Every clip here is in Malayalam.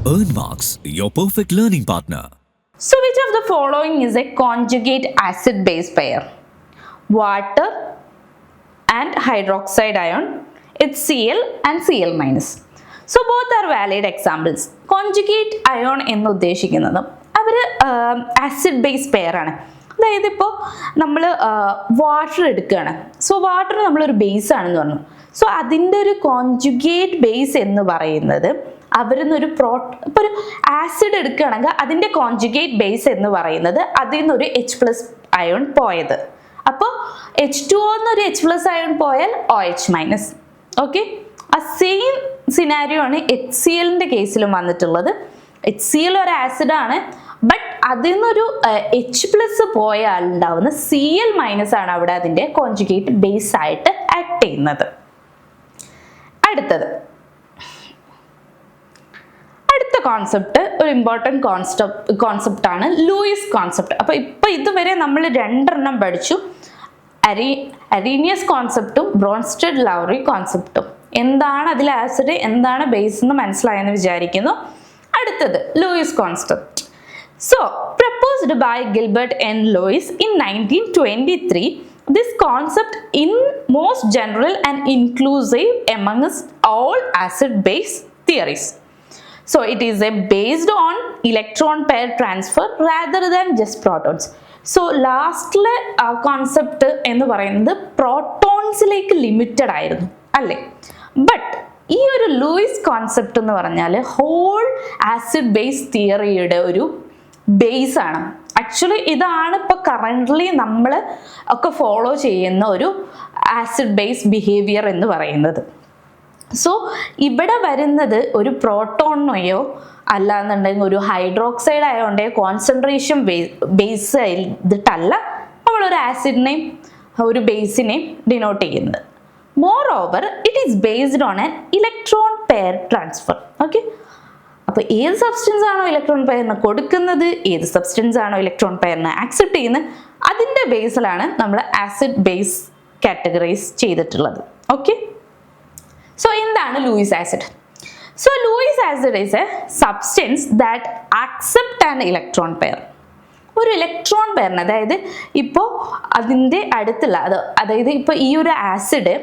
Earn Marks, your perfect learning partner. So which of the following is a conjugate acid-base pair? Water and hydroxide ion, HCl and Cl minus. So both are valid examples. Conjugate ion എന്ന് ഉദ്ദേശിക്കുന്നത് അവർ ആസിഡ് ബേസ് പെയർ ആണ്. അതായത് ഇപ്പോൾ നമ്മൾ വാട്ടർ എടുക്കുകയാണ്. സോ വാട്ടർ നമ്മളൊരു ബേസ് ആണെന്ന് പറഞ്ഞു. സോ അതിൻ്റെ ഒരു കോൺജുഗേറ്റ് ബേസ് എന്ന് പറയുന്നത് അവരിന്നൊരു ഇപ്പോൾ ഒരു ആസിഡ് എടുക്കുകയാണെങ്കിൽ അതിൻ്റെ കോൺജുഗേറ്റ് ബേസ് എന്ന് പറയുന്നത് അതിൽ നിന്നൊരു H+ അയോൺ പോയത്. അപ്പോൾ H2O എന്നൊരു H+ അയോൺ പോയാൽ OH-. ഓക്കെ, ആ സെയിം സിനാരിയോ ആണ് HCl കേസിലും വന്നിട്ടുള്ളത്. HCl ഒരു ആസിഡാണ്, ബട്ട് അതിൽ നിന്നൊരു H+ പോയാൽ ഉണ്ടാവുന്ന Cl- ആണ് അവിടെ അതിൻ്റെ കോൺജുഗേറ്റ് ബേസ് ആയിട്ട് ആക്ട് ചെയ്യുന്നത്. അടുത്ത കോൺസെപ്റ്റ് ഒരു ഇമ്പോർട്ടൻറ്റ് കോൺസെപ്റ്റ് ആണ് ലൂയിസ് കോൺസെപ്റ്റ്. അപ്പോൾ ഇപ്പോൾ ഇതുവരെ നമ്മൾ 2 പഠിച്ചു, അരീനിയസ് കോൺസെപ്റ്റും ബ്രോൺസ്റ്റഡ് ലൗറി കോൺസെപ്റ്റും. എന്താണ് അതിൽ ആസിഡ്, എന്താണ് ബേസ് എന്ന് മനസ്സിലായെന്ന് വിചാരിക്കുന്നു. അടുത്തത് Lewis concept. So proposed by Gilbert N. Lewis in 1923, this concept in most general and inclusive amongst all acid-base theories. So it is based on electron pair transfer rather than just protons. So ലാസ്റ്റിലെ കോൺസെപ്റ്റ് എന്ന് പറയുന്നത് പ്രോട്ടോൺസിലേക്ക് ലിമിറ്റഡ് ആയിരുന്നു അല്ലേ. ബട്ട് ഈ ഒരു ലൂയിസ് കോൺസെപ്റ്റ് എന്ന് പറഞ്ഞാൽ ഹോൾ ആസിഡ് ബേസ് തിയറിയുടെ ഒരു ബേസ് ആണ്. ആക്ച്വലി ഇതാണ് ഇപ്പോൾ കറൻ്റ്ലി നമ്മൾ ഒക്കെ ഫോളോ ചെയ്യുന്ന ഒരു ആസിഡ് ബേസ് ബിഹേവിയർ എന്ന് പറയുന്നത്. സോ ഇവിടെ വരുന്നത് ഒരു പ്രോട്ടോണിനെയോ അല്ലാന്നുണ്ടെങ്കിൽ ഒരു ഹൈഡ്രോക്സൈഡ് അയോണ്ടെയോ കോൺസെൻട്രേഷൻ ബേസ് ചെയ്തിട്ടല്ല നമ്മളൊരു ആസിഡിനെയും ഒരു ബേസിനെയും ഡിനോട്ട് ചെയ്യുന്നത്. More over it is based on an electron pair transfer. Okay, അപ്പോൾ ഏത് സബ്സ്റ്റൻസ് ആണോ ഇലക്ട്രോൺ പെയറിന് കൊടുക്കുന്നത്, ഏത് സബ്സ്റ്റൻസ് ആണോ ഇലക്ട്രോൺ പെയറിന് ആക്സെപ്റ്റ് ചെയ്യുന്നത്, അതിൻ്റെ ബേസിലാണ് നമ്മൾ ആസിഡ് ബേസ് കാറ്റഗറൈസ് ചെയ്തിട്ടുള്ളത്. ഓക്കെ, സോ എന്താണ് Luis acid? So Luis acid is A substance that accept an electron pair. ഒരു ഇലക്ട്രോൺ പെയറിന്, അതായത് ഇപ്പോൾ അതിൻ്റെ അടുത്തുള്ള അതായത് ഇപ്പോൾ ഈ ഒരു ആസിഡ്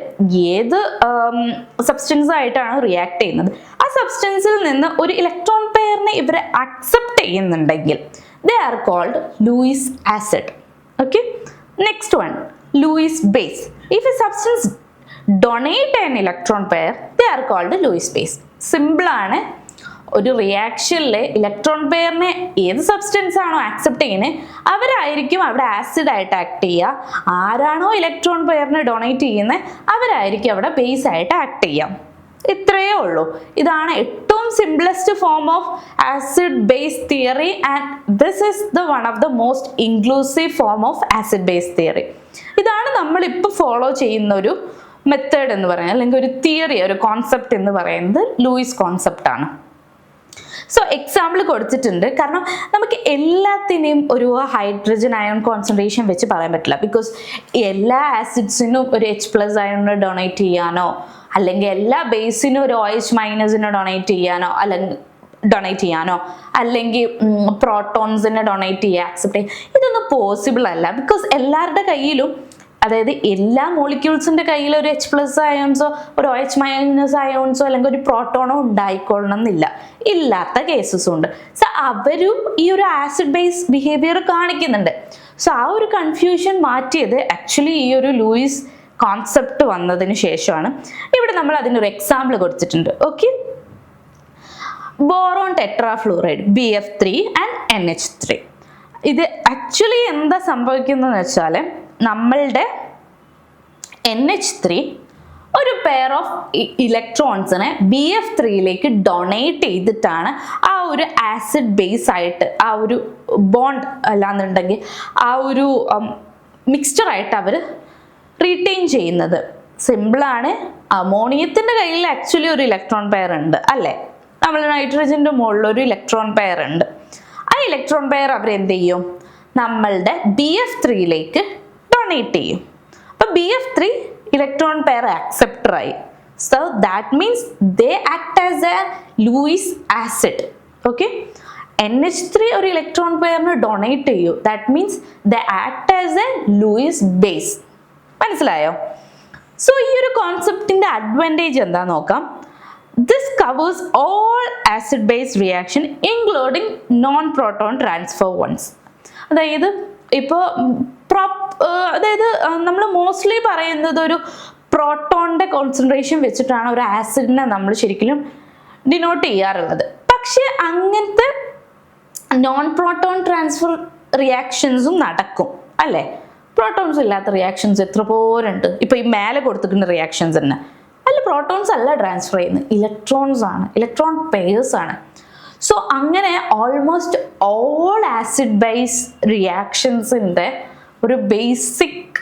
ഏത് സബ്സ്റ്റൻസ് ആയിട്ടാണ് റിയാക്ട് ചെയ്യുന്നത്, ആ സബ്സ്റ്റൻസിൽ നിന്ന് ഒരു ഇലക്ട്രോൺ പെയറിനെ ഇവർ അക്സെപ്റ്റ് ചെയ്യുന്നുണ്ടെങ്കിൽ they are called Lewis acid. Okay, next one Lewis base. If a substance donate an electron pair, they are called Lewis base. Simple ആണ്. ഒരു റിയാക്ഷനിലെ ഇലക്ട്രോൺ പെയറിനെ ഏത് സബ്സ്റ്റൻസ് ആണോ ആക്സെപ്റ്റ് ചെയ്യുന്നത് അവരായിരിക്കും അവിടെ ആസിഡ് ആയിട്ട് ആക്ട് ചെയ്യുക. ആരാണോ ഇലക്ട്രോൺ പെയറിനെ ഡൊണേറ്റ് ചെയ്യുന്നത് അവരായിരിക്കും അവിടെ ബേസ് ആയിട്ട് ആക്ട് ചെയ്യാം. ഇത്രയേ ഉള്ളൂ. ഇതാണ് ഏറ്റവും simplest form of acid base theory and this is the one of the most inclusive form of acid base theory. ഇതാണ് നമ്മളിപ്പോൾ ഫോളോ ചെയ്യുന്ന ഒരു മെത്തേഡ് എന്ന് പറയുന്നത്, അല്ലെങ്കിൽ ഒരു തിയറി, ഒരു കോൺസെപ്റ്റ് എന്ന് പറയുന്നത് ലൂയിസ് കോൺസെപ്റ്റ് ആണ്. സോ എക്സാമ്പിൾ കൊടുത്തിട്ടുണ്ട്, കാരണം നമുക്ക് എല്ലാത്തിനെയും ഒരു ഹൈഡ്രജൻ അയോൺ കോൺസെൻട്രേഷൻ വെച്ച് പറയാൻ പറ്റില്ല. ബിക്കോസ് എല്ലാ ആസിഡ്സിനും ഒരു H+ അയോണിനെ ഡൊണേറ്റ് ചെയ്യാനോ അല്ലെങ്കിൽ എല്ലാ ബേസിനും ഒരു OH- ഡൊണേറ്റ് ചെയ്യാനോ അല്ലെങ്കിൽ പ്രോട്ടോൺസിനെ ഡൊണേറ്റ് ചെയ്യുക, ആക്സെപ്റ്റ് ചെയ്യുക, ഇതൊന്നും പോസിബിൾ അല്ല. ബിക്കോസ് എല്ലാവരുടെ കയ്യിലും, അതായത് എല്ലാ മോളിക്യൂൾസിൻ്റെ കയ്യിൽ ഒരു H+ അയോൺസോ ഒരു OH- അയോൺസോ അല്ലെങ്കിൽ ഒരു പ്രോട്ടോണോ ഉണ്ടായിക്കൊള്ളണം എന്നില്ല. ഇല്ലാത്ത കേസസും ഉണ്ട്. സോ അവരും ഈ ഒരു ആസിഡ് ബേസ് ബിഹേവിയർ കാണിക്കുന്നുണ്ട്. സോ ആ ഒരു കൺഫ്യൂഷൻ മാറ്റിയത് ആക്ച്വലി ഈ ഒരു ലൂയിസ് കോൺസെപ്റ്റ് വന്നതിന് ശേഷമാണ്. ഇവിടെ നമ്മൾ അതിനൊരു എക്സാമ്പിൾ കൊടുത്തിട്ടുണ്ട്. Okay, boron tetrafluoride BF3 and NH3. ഇത് ആക്ച്വലി എന്താ സംഭവിക്കുന്നതെന്ന് വെച്ചാൽ നമ്മളുടെ NH3 ഒരു പെയർ ഓഫ് ഇലക്ട്രോൺസിനെ BF3യിലേക്ക് ഡൊണേറ്റ് ചെയ്തിട്ടാണ് ആ ഒരു ആസിഡ് ബേസ് ആയിട്ട് ആ ഒരു ബോണ്ട് അല്ലാന്നുണ്ടെങ്കിൽ ആ ഒരു മിക്സ്ചറായിട്ട് അവർ റീറ്റെയിൻ ചെയ്യുന്നത്. സിമ്പിളാണ്. അമോണിയത്തിൻ്റെ കയ്യിൽ ആക്ച്വലി ഒരു ഇലക്ട്രോൺ പെയർ ഉണ്ട് അല്ലേ, നമ്മൾ നൈട്രജൻ്റെ മുകളിൽ ഒരു ഇലക്ട്രോൺ പെയർ ഉണ്ട്. ആ ഇലക്ട്രോൺ പെയർ അവരെന്ത് ചെയ്യും, നമ്മളുടെ BF3യിലേക്ക് ഡൊണേറ്റ് ചെയ്യും. അപ്പോൾ BF3 ഇലക്ട്രോൺ പെയർ ആക്സെപ്റ്റർ ആയി. So that means they act as a Lewis acid. ഓക്കെ. NH3 ഒരു ഇലക്ട്രോൺ പെയറിന് ഡൊണേറ്റ് ചെയ്യൂ. That means the act as a Lewis base. മനസ്സിലായോ? സോ ഈ ഒരു കോൺസെപ്റ്റിന്റെ അഡ്വാൻറ്റേജ് എന്താ നോക്കാം. This covers all acid base reaction including non proton transfer ones. അതായത് ഇപ്പോൾ അതായത് നമ്മൾ മോസ്റ്റ്ലി പറയുന്നത് ഒരു പ്രോട്ടോണിന്റെ കോൺസെൻട്രേഷൻ വെച്ചിട്ടാണ് ഒരു ആസിഡിനെ നമ്മൾ ശരിക്കും ഡിനോട്ട് ചെയ്യാറുള്ളത്. പക്ഷെ അങ്ങനത്തെ നോൺ പ്രോട്ടോൺ ട്രാൻസ്ഫർ റിയാക്ഷൻസും നടക്കും അല്ലേ? പ്രോട്ടോൺസ് ഇല്ലാത്ത റിയാക്ഷൻസ് എത്ര പോരുണ്ട്. ഇപ്പൊ ഈ മേലെ കൊടുത്തിരിക്കുന്ന റിയാക്ഷൻസ് തന്നെ അല്ല, പ്രോട്ടോൺസ് അല്ല ട്രാൻസ്ഫർ ചെയ്യുന്നത്, ഇലക്ട്രോൺസ് ആണ്, ഇലക്ട്രോൺ പെയർസ് ആണ്. സോ അങ്ങനെ ഓൾമോസ്റ്റ് ഓൾ ആസിഡ് ബേസ് റിയാക്ഷൻസിൻ്റെ ഒരു ബേസിക്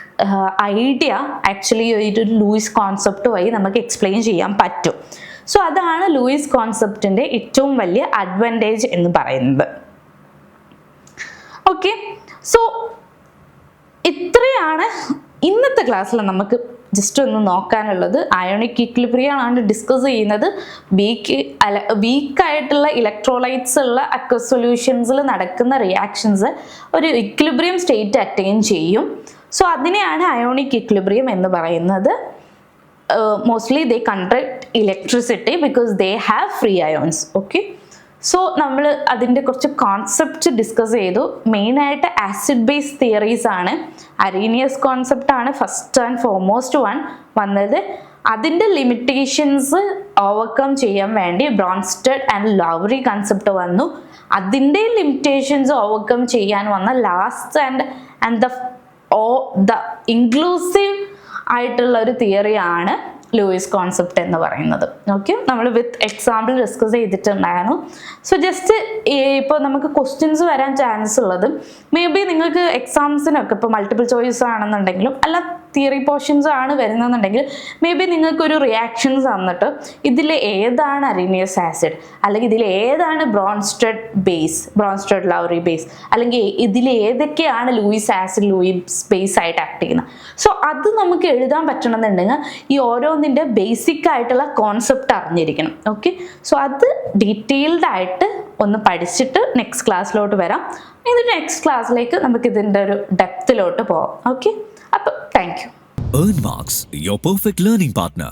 ഐഡിയ ആക്ച്വലി ഒരു ലൂയിസ് കോൺസെപ്റ്റ് വഴി നമുക്ക് എക്സ്പ്ലെയിൻ ചെയ്യാൻ പറ്റും. സോ അതാണ് ലൂയിസ് കോൺസെപ്റ്റിൻ്റെ ഏറ്റവും വലിയ അഡ്വാൻറ്റേജ് എന്ന് പറയുന്നത്. ഓക്കെ, സോ ഇത്രയാണ് ഇന്നത്തെ ക്ലാസ്സിൽ നമുക്ക് ജസ്റ്റ് ഒന്ന് നോക്കാനുള്ളത്. അയോണിക് ഇക്വിലിബ്രിയം ആണ് ഡിസ്കസ് ചെയ്യുന്നത്. വീക്കായിട്ടുള്ള ഇലക്ട്രോലൈറ്റ്സ് ഉള്ള അക്വസ് സൊല്യൂഷൻസിൽ നടക്കുന്ന റിയാക്ഷൻസ് ഒരു ഇക്വിലിബ്രിയം സ്റ്റേറ്റ് അറ്റൈൻ ചെയ്യും. സോ അതിനെയാണ് അയോണിക് ഇക്വിലിബ്രിയം എന്ന് പറയുന്നത്. Mostly they conduct electricity because they have free ions. Okay, so നമ്മൾ അതിൻ്റെ കുറച്ച് കോൺസെപ്റ്റ് ഡിസ്കസ് ചെയ്തു. മെയിനായിട്ട് ആസിഡ് ബേസ് തിയറീസ് ആണ്. അരീനിയസ് കോൺസെപ്റ്റ് ആണ് ഫസ്റ്റ് ആൻഡ് ഫോർമോസ്റ്റ് വന്നത്. അതിൻ്റെ ലിമിറ്റേഷൻസ് ഓവർകം ചെയ്യാൻ വേണ്ടി ബ്രോൺസ്റ്റഡ് ആൻഡ് ലൗറി കൺസെപ്റ്റ് വന്നു. അതിൻ്റെ ലിമിറ്റേഷൻസ് ഓവർകം ചെയ്യാൻ വന്ന ലാസ്റ്റ് ആൻഡ് ദ ഇൻക്ലൂസീവ് ആയിട്ടുള്ള ഒരു തിയറിയാണ് ലൂയിസ് കോൺസെപ്റ്റ് എന്ന് പറയുന്നത്. ഓക്കെ, നമ്മൾ വിത്ത് എക്സാമ്പിൾ ഡിസ്കസ് ചെയ്തിട്ടുണ്ടായിരുന്നു. സോ ജസ്റ്റ് ഇപ്പോൾ നമുക്ക് ക്വസ്റ്റ്യൻസ് വരാൻ ചാൻസ് ഉള്ളത് മേ ബി നിങ്ങൾക്ക് എക്സാംസിനൊക്കെ ഇപ്പോൾ മൾട്ടിപ്പിൾ ചോയ്സ് ആണെന്നുണ്ടെങ്കിലും അല്ല തിയറി പോർഷൻസ് ആണ് വരുന്നതെന്നുണ്ടെങ്കിൽ മേ ബി നിങ്ങൾക്കൊരു റിയാക്ഷൻസ് തന്നിട്ട് ഇതിൽ ഏതാണ് അരീനിയസ് ആസിഡ് അല്ലെങ്കിൽ ഇതിൽ ഏതാണ് ബ്രോൺസ്റ്റഡ് ലൗറി ബേസ് അല്ലെങ്കിൽ ഇതിൽ ഏതൊക്കെയാണ് ലൂയിസ് ആസിഡ് ലൂയിസ് ബേസ് ആയിട്ട് ആക്ട് ചെയ്യുന്നത്. സോ അത് നമുക്ക് എഴുതാൻ പറ്റണമെന്നുണ്ടെങ്കിൽ ഈ ഓരോന്നിൻ്റെ ബേസിക് ആയിട്ടുള്ള കോൺസെപ്റ്റ് അറിഞ്ഞിരിക്കണം. ഓക്കെ, സോ അത് ഡീറ്റെയിൽഡ് ആയിട്ട് ഒന്ന് പഠിച്ചിട്ട് നെക്സ്റ്റ് ക്ലാസ്സിലോട്ട് വരാം. എന്നിട്ട് നെക്സ്റ്റ് ക്ലാസ്സിലേക്ക് നമുക്ക് ഇതിൻ്റെ ഒരു ഡെപ്തിലോട്ട് പോകാം. ഓക്കെ, അപ്പോൾ thank you. Earn Marks, your perfect learning partner.